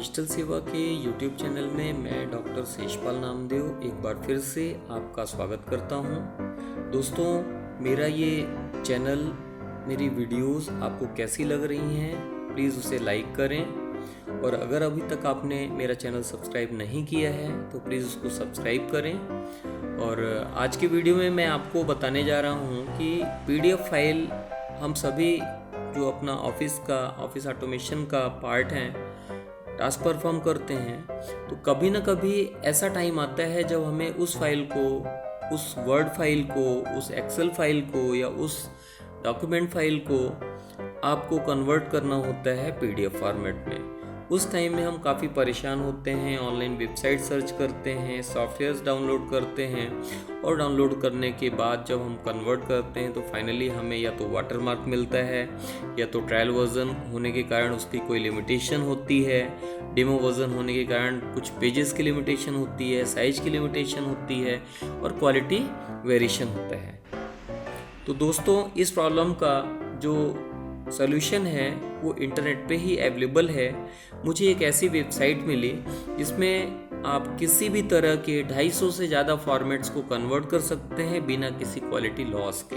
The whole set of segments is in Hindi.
डिजिटल सेवा के YouTube चैनल में मैं डॉक्टर शेषपाल नामदेव एक बार फिर से आपका स्वागत करता हूं। दोस्तों, मेरा ये चैनल, मेरी वीडियोस आपको कैसी लग रही हैं, प्लीज़ उसे लाइक करें और अगर अभी तक आपने मेरा चैनल सब्सक्राइब नहीं किया है तो प्लीज़ उसको सब्सक्राइब करें। और आज की वीडियो में मैं आपको बताने जा रहा हूँ कि PDF फाइल हम सभी जो अपना ऑफिस ऑटोमेशन का पार्ट हैं, टास्क परफॉर्म करते हैं, तो कभी ना कभी ऐसा टाइम आता है जब हमें उस फाइल को, उस वर्ड फाइल को, उस एक्सेल फाइल को या उस डॉक्यूमेंट फाइल को आपको कन्वर्ट करना होता है PDF फॉर्मेट में। उस टाइम में हम काफ़ी परेशान होते हैं, ऑनलाइन वेबसाइट सर्च करते हैं, सॉफ्टवेयर्स डाउनलोड करते हैं और डाउनलोड करने के बाद जब हम कन्वर्ट करते हैं तो फाइनली हमें या तो वाटरमार्क मिलता है या तो ट्रायल वर्जन होने के कारण उसकी कोई लिमिटेशन होती है, डेमो वर्जन होने के कारण कुछ पेजेस की लिमिटेशन होती है, साइज की लिमिटेशन होती है और क्वालिटी वेरिएशन होता है। तो दोस्तों, इस प्रॉब्लम का जो सॉल्यूशन है वो इंटरनेट पे ही अवेलेबल है। मुझे एक ऐसी वेबसाइट मिली जिसमें आप किसी भी तरह के 250 से ज़्यादा फॉर्मेट्स को कन्वर्ट कर सकते हैं बिना किसी क्वालिटी लॉस के।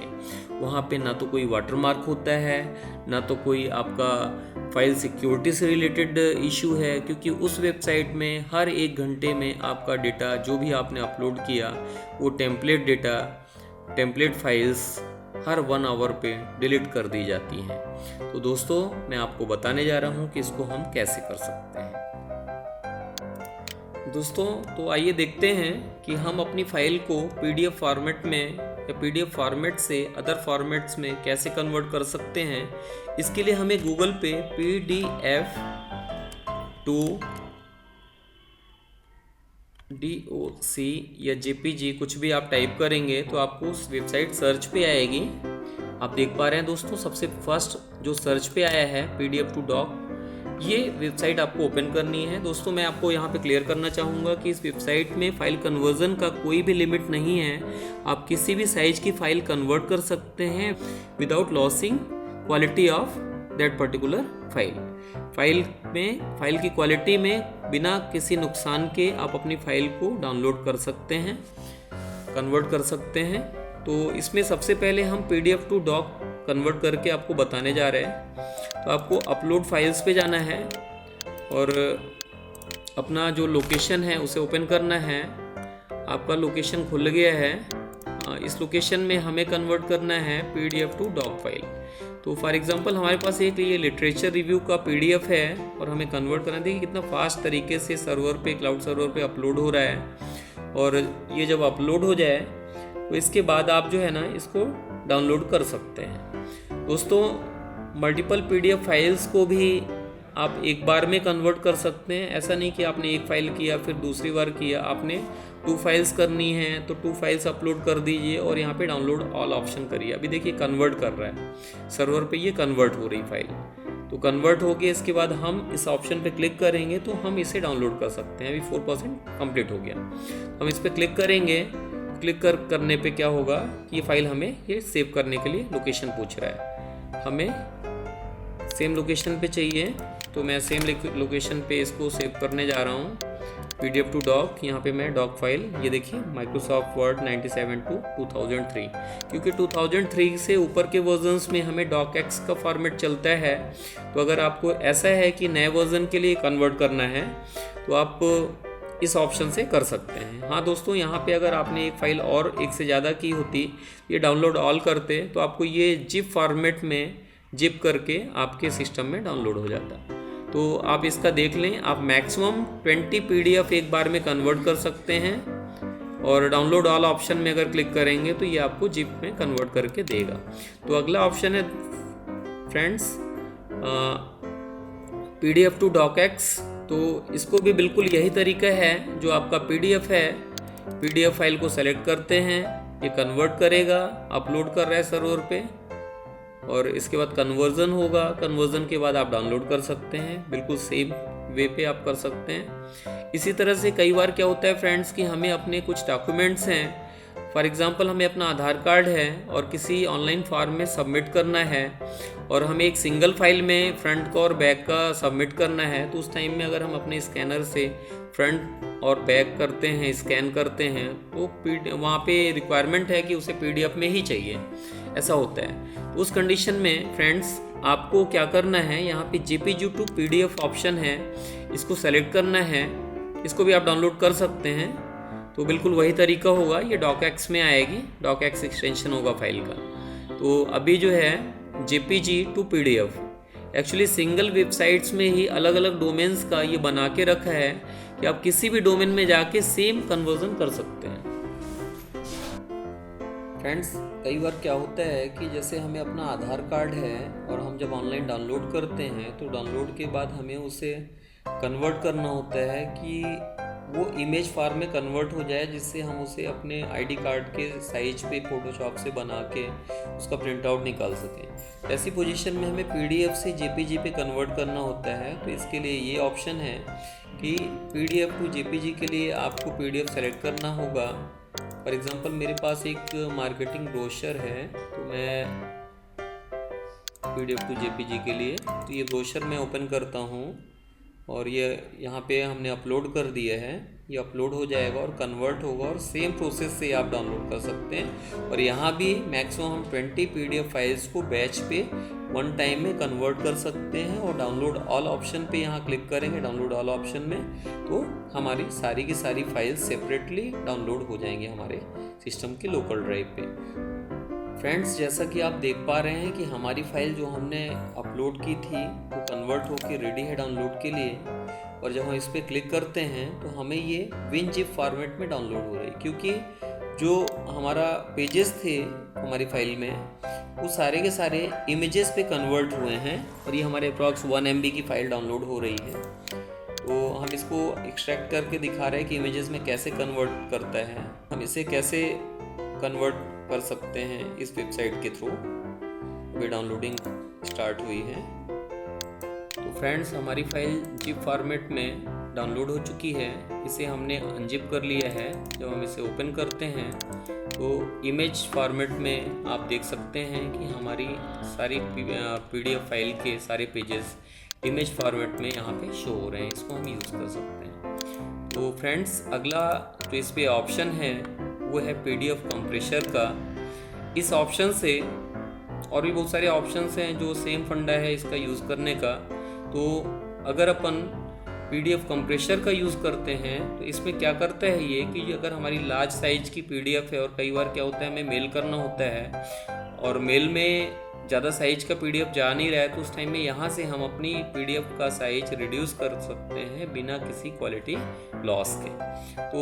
वहाँ पे ना तो कोई वाटरमार्क होता है, ना तो कोई आपका फाइल सिक्योरिटी से रिलेटेड इशू है, क्योंकि उस वेबसाइट में हर 1 घंटे में आपका डेटा जो भी आपने अपलोड किया वो टेम्पलेट फाइल्स हर 1 आवर पे डिलीट कर दी जाती हैं। तो दोस्तों, मैं आपको बताने जा रहा हूँ कि इसको हम कैसे कर सकते हैं। दोस्तों, तो आइए देखते हैं कि हम अपनी फाइल को PDF फॉर्मेट में या PDF फॉर्मेट से अदर फॉर्मेट्स में कैसे कन्वर्ट कर सकते हैं। इसके लिए हमें गूगल पे PDF टू DOC या JPG कुछ भी आप टाइप करेंगे तो आपको उस वेबसाइट सर्च पे आएगी। आप देख पा रहे हैं दोस्तों, सबसे फर्स्ट जो सर्च पे आया है PDF टू डॉक, ये वेबसाइट आपको ओपन करनी है। दोस्तों, मैं आपको यहाँ पे क्लियर करना चाहूँगा कि इस वेबसाइट में फाइल कन्वर्जन का कोई भी लिमिट नहीं है। आप किसी भी साइज की फाइल कन्वर्ट कर सकते हैं without losing quality of that particular file की क्वालिटी में बिना किसी नुकसान के आप अपनी फाइल को डाउनलोड कर सकते हैं, कन्वर्ट कर सकते हैं। तो इसमें सबसे पहले हम PDF टू डॉक कन्वर्ट करके आपको बताने जा रहे हैं। तो आपको अपलोड फाइल्स पे जाना है और अपना जो लोकेशन है उसे ओपन करना है। आपका लोकेशन खुल गया है। इस लोकेशन में हमें कन्वर्ट करना है PDF टू डॉक फाइल। तो फॉर एग्जांपल हमारे पास एक ये लिटरेचर रिव्यू का PDF है और हमें कन्वर्ट करना है। देखिए कितना फास्ट तरीके से सर्वर पे, क्लाउड सर्वर पे अपलोड हो रहा है। और ये जब अपलोड हो जाए तो इसके बाद आप जो है ना इसको डाउनलोड कर सकते हैं। दोस्तों, मल्टीपल PDF फाइल्स को भी आप एक बार में कन्वर्ट कर सकते हैं। ऐसा नहीं कि आपने एक फाइल किया फिर दूसरी बार किया, आपने 2 फाइल्स करनी है तो 2 फाइल्स अपलोड कर दीजिए और यहाँ पे डाउनलोड ऑल ऑप्शन करिए। अभी देखिए कन्वर्ट कर रहा है सर्वर पे, ये कन्वर्ट हो रही फाइल। तो कन्वर्ट हो गया, इसके बाद हम इस ऑप्शन पे क्लिक करेंगे तो हम इसे डाउनलोड कर सकते हैं। अभी 4% कंप्लीट हो गया। हम इस पर क्लिक करेंगे। क्लिक करने पे क्या होगा कि ये फाइल हमें ये सेव करने के लिए लोकेशन पूछ रहा है। हमें सेम लोकेशन पे चाहिए तो मैं सेम लोकेशन पे इसको सेव करने जा रहा हूँ। PDF टू डॉक, यहाँ पे मैं डॉक फाइल, ये देखिए माइक्रोसॉफ्ट वर्ड 97 टू 2003, क्योंकि 2003 से ऊपर के वर्जन्स में हमें docx का फॉर्मेट चलता है। तो अगर आपको ऐसा है कि नए वर्जन के लिए कन्वर्ट करना है तो आप इस ऑप्शन से कर सकते हैं। हाँ दोस्तों, यहाँ पे अगर आपने एक फाइल और एक से ज़्यादा की होती, ये डाउनलोड ऑल करते तो आपको ये जिप फॉर्मेट में जिप करके आपके सिस्टम में डाउनलोड हो जाता। तो आप इसका देख लें, आप मैक्सिमम 20 PDF एक बार में कन्वर्ट कर सकते हैं और डाउनलोड ऑल ऑप्शन में अगर क्लिक करेंगे तो ये आपको जिप में कन्वर्ट करके देगा। तो अगला ऑप्शन है फ्रेंड्स PDF टू docx। तो इसको भी बिल्कुल यही तरीका है। जो आपका PDF है, PDF फाइल को सेलेक्ट करते हैं, ये कन्वर्ट करेगा, अपलोड कर रहा है सर्वर पे और इसके बाद कन्वर्जन होगा। कन्वर्जन के बाद आप डाउनलोड कर सकते हैं। बिल्कुल सेम वे पे आप कर सकते हैं। इसी तरह से कई बार क्या होता है फ्रेंड्स कि हमें अपने कुछ डॉक्यूमेंट्स हैं फॉर एग्ज़ाम्पल हमें अपना आधार कार्ड है और किसी ऑनलाइन फॉर्म में सबमिट करना है और हमें एक सिंगल फाइल में फ्रंट का और बैक का सबमिट करना है, तो उस टाइम में अगर हम अपने स्कैनर से फ्रंट और बैक करते हैं, स्कैन करते हैं, तो वहाँ पे रिक्वायरमेंट है कि उसे PDF में ही चाहिए, ऐसा होता है। तो उस कंडीशन में फ्रेंड्स आपको क्या करना है, यहाँ पे JPG to PDF ऑप्शन है, इसको सेलेक्ट करना है। इसको भी आप डाउनलोड कर सकते हैं, तो बिल्कुल वही तरीका होगा। ये docx में आएगी, docx एक्सटेंशन होगा फाइल का। तो अभी जो है JPG to PDF actually single websites में ही अलग अलग डोमेन्स का ये बना के रखा है कि आप किसी भी डोमेन में जाके सेम कन्वर्जन कर सकते हैं। फ्रेंड्स कई बार क्या होता है कि जैसे हमें अपना आधार कार्ड है और हम जब ऑनलाइन डाउनलोड करते हैं तो डाउनलोड के बाद हमें उसे कन्वर्ट करना होता है कि वो इमेज फॉर्म में कन्वर्ट हो जाए, जिससे हम उसे अपने ID कार्ड के साइज पे फोटोशॉप से बना के उसका प्रिंट आउट निकाल सकें। ऐसी पोजीशन में हमें PDF से JPG पे कन्वर्ट करना होता है। तो इसके लिए ये ऑप्शन है कि PDF टू JPG के लिए आपको PDF सेलेक्ट करना होगा। फॉर एग्ज़ाम्पल मेरे पास एक मार्केटिंग ब्रोशर है, तो मैं PDF टू JPG के लिए तो ये ब्रोशर मैं ओपन करता हूँ और ये यहाँ पे हमने अपलोड कर दिया है। ये अपलोड हो जाएगा और कन्वर्ट होगा और सेम प्रोसेस से आप डाउनलोड कर सकते हैं। और यहाँ भी मैक्सिमम हम 20 PDF फाइल्स को बैच पे वन टाइम में कन्वर्ट कर सकते हैं। और डाउनलोड ऑल ऑप्शन पे यहाँ क्लिक करेंगे, डाउनलोड ऑल ऑप्शन में, तो हमारी सारी की सारी फाइल्स सेपरेटली डाउनलोड हो जाएंगी हमारे सिस्टम के लोकल ड्राइव पे। फ्रेंड्स जैसा कि आप देख पा रहे हैं कि हमारी फाइल जो हमने अपलोड की थी वो कन्वर्ट होकर रेडी है डाउनलोड के लिए। और जब हम इस पर क्लिक करते हैं तो हमें ये WinZip फॉर्मेट में डाउनलोड हो रही है, क्योंकि जो हमारा पेजेस थे हमारी फाइल में वो सारे के सारे इमेजेस पे कन्वर्ट हुए हैं और ये हमारे अप्रॉक्स 1 MB की फ़ाइल डाउनलोड हो रही है। तो हम इसको एक्सट्रैक्ट करके दिखा रहे हैं कि इमेजेस में कैसे कन्वर्ट करता है, हम इसे कैसे कन्वर्ट कर सकते हैं इस वेबसाइट के थ्रू। अभी डाउनलोडिंग स्टार्ट हुई है। तो फ्रेंड्स हमारी फाइल जिप फॉर्मेट में डाउनलोड हो चुकी है। इसे हमने अनजिप कर लिया है। जब हम इसे ओपन करते हैं तो इमेज फॉर्मेट में आप देख सकते हैं कि हमारी सारी PDF फाइल के सारे पेजेस इमेज फॉर्मेट में यहाँ पे शो हो रहे हैं। इसको हम यूज़ कर सकते हैं। तो फ्रेंड्स अगला जो इस पे ऑप्शन है वो है PDF कंप्रेसर का। इस ऑप्शन से और भी बहुत सारे ऑप्शंस हैं जो सेम फंडा है इसका यूज़ करने का। तो अगर अपन PDF कंप्रेसर का यूज़ करते हैं तो इसमें क्या करता है ये कि अगर हमारी लार्ज साइज की PDF है और कई बार क्या होता है हमें मेल करना होता है और मेल में ज़्यादा साइज का PDF जा नहीं रहा है, तो उस टाइम में यहाँ से हम अपनी PDF का साइज रिड्यूस कर सकते हैं बिना किसी क्वालिटी लॉस के। तो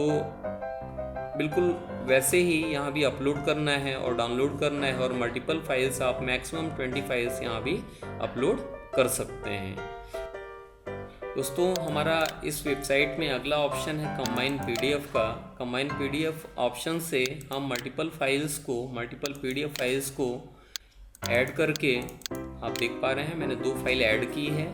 बिल्कुल वैसे ही यहाँ भी अपलोड करना है और डाउनलोड करना है और मल्टीपल फाइल्स आप मैक्सिमम 20 फाइल्स यहाँ भी अपलोड कर सकते हैं। दोस्तों हमारा इस वेबसाइट में अगला ऑप्शन है कंबाइन PDF का। कंबाइन PDF ऑप्शन से हम मल्टीपल PDF फाइल्स को ऐड करके, आप देख पा रहे हैं मैंने 2 फाइल ऐड की है।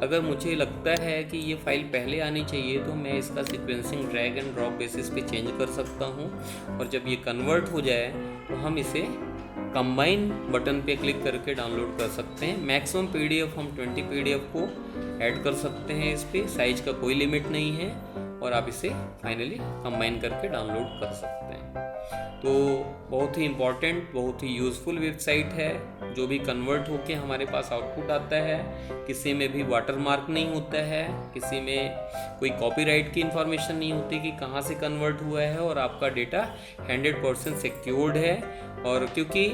अगर मुझे लगता है कि ये फ़ाइल पहले आनी चाहिए तो मैं इसका sequencing drag and drop basis पे चेंज कर सकता हूँ। और जब ये कन्वर्ट हो जाए तो हम इसे कंबाइन बटन पे क्लिक करके डाउनलोड कर सकते हैं। मैक्सिमम PDF हम 20 PDF को ऐड कर सकते हैं। इस पर साइज़ का कोई लिमिट नहीं है और आप इसे फाइनली कंबाइन करके डाउनलोड कर सकते हैं। तो बहुत ही इम्पॉर्टेंट, बहुत ही यूज़फुल वेबसाइट है। जो भी कन्वर्ट होके हमारे पास आउटपुट आता है, किसी में भी वाटरमार्क नहीं होता है, किसी में कोई कॉपीराइट की इन्फॉर्मेशन नहीं होती कि कहाँ से कन्वर्ट हुआ है, और आपका डेटा 100% सिक्योर्ड है। और क्योंकि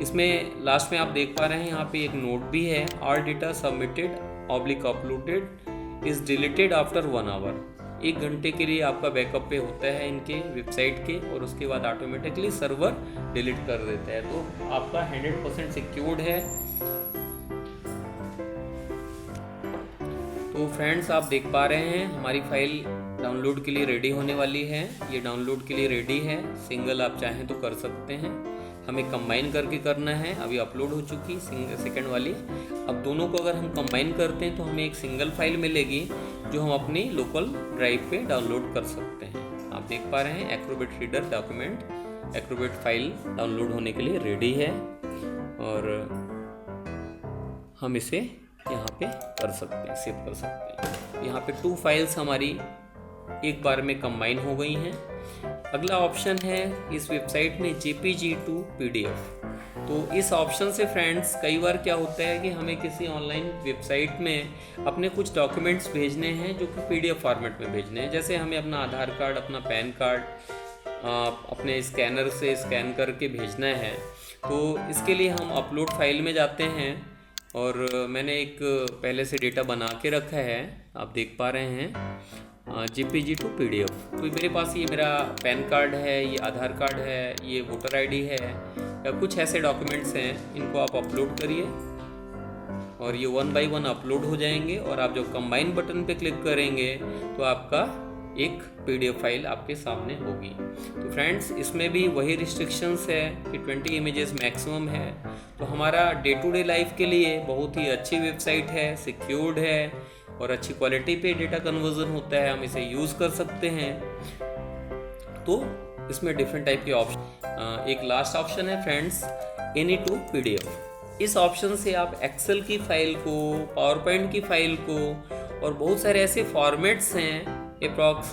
इसमें लास्ट में आप देख पा रहे हैं यहाँ पे एक नोट भी है, all data submitted / uploaded is deleted after 1 hour. 1 घंटे के लिए आपका बैकअप पे होता है इनके वेबसाइट के और उसके बाद ऑटोमेटिकली सर्वर डिलीट कर देता है। तो आपका 100% सिक्योर्ड है। तो फ्रेंड्स आप देख पा रहे हैं हमारी फाइल डाउनलोड के लिए रेडी होने वाली है। ये डाउनलोड के लिए रेडी है। सिंगल आप चाहें तो कर सकते हैं, हमें कंबाइन करके करना है। अभी अपलोड हो चुकी सेकंड वाली। अब दोनों को अगर हम कंबाइन करते हैं तो हमें एक सिंगल फाइल मिलेगी जो हम अपनी लोकल ड्राइव पे डाउनलोड कर सकते हैं। आप देख पा रहे हैं Acrobat reader document. Acrobat file download होने के लिए रेडी है और हम इसे यहाँ पे कर सकते हैं, सेव कर सकते हैं। यहाँ पे 2 फाइल्स हमारी एक बार में कंबाइन हो गई हैं। अगला ऑप्शन है इस वेबसाइट में JPG to PDF। तो इस ऑप्शन से फ्रेंड्स कई बार क्या होता है कि हमें किसी ऑनलाइन वेबसाइट में अपने कुछ डॉक्यूमेंट्स भेजने हैं जो कि PDF फॉर्मेट में भेजने हैं। जैसे हमें अपना आधार कार्ड, अपना पैन कार्ड अपने स्कैनर से स्कैन करके भेजना है, तो इसके लिए हम अपलोड फाइल में जाते हैं और मैंने एक पहले से डेटा बना के रखा है, आप देख पा रहे हैं JPG to PDF। तो मेरे पास ये मेरा पैन कार्ड है, ये आधार कार्ड है, ये वोटर ID है या कुछ ऐसे डॉक्यूमेंट्स हैं, इनको आप अपलोड करिए और ये 1 by 1 अपलोड हो जाएंगे। और आप जब कंबाइन बटन पे क्लिक करेंगे तो आपका एक PDF फाइल आपके सामने होगी। तो फ्रेंड्स इसमें भी वही रिस्ट्रिक्शंस है कि 20 इमेजेस मैक्सिमम है। तो हमारा डे टू डे लाइफ के लिए बहुत ही अच्छी वेबसाइट है, सिक्योर्ड है और अच्छी क्वालिटी पे डेटा कन्वर्जन होता है, हम इसे यूज़ कर सकते हैं। तो इसमें डिफरेंट टाइप के ऑप्शन, एक लास्ट ऑप्शन है फ्रेंड्स Any to PDF। इस ऑप्शन से आप एक्सेल की फाइल को, पावर पॉइंट की फाइल को और बहुत सारे ऐसे फॉर्मेट्स हैं, अप्रॉक्स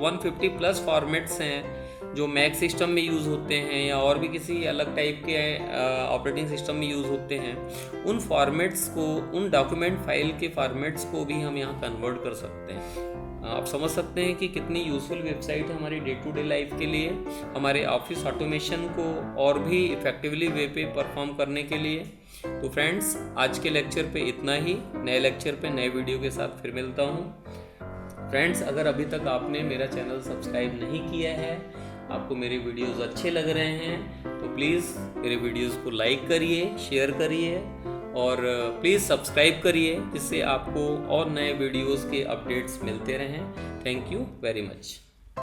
150 प्लस फॉर्मेट्स हैं जो मैक सिस्टम में यूज़ होते हैं या और भी किसी अलग टाइप के ऑपरेटिंग सिस्टम में यूज़ होते हैं, उन फॉर्मेट्स को, उन डॉक्यूमेंट फाइल के फॉर्मेट्स को भी हम यहाँ कन्वर्ट कर सकते हैं। आप समझ सकते हैं कि कितनी यूज़फुल वेबसाइट है हमारी डे टू डे लाइफ के लिए, हमारे ऑफिस ऑटोमेशन को और भी इफ़ेक्टिवली वे पे परफॉर्म करने के लिए। तो फ्रेंड्स आज के लेक्चर पे इतना ही, नए लेक्चर पे नए वीडियो के साथ फिर मिलता हूँ। फ्रेंड्स अगर अभी तक आपने मेरा चैनल सब्सक्राइब नहीं किया है, आपको मेरे वीडियोस अच्छे लग रहे हैं, तो प्लीज़ मेरे वीडियोस को लाइक करिए, शेयर करिए और प्लीज़ सब्सक्राइब करिए, जिससे आपको और नए वीडियोस के अपडेट्स मिलते रहें। Thank you very much.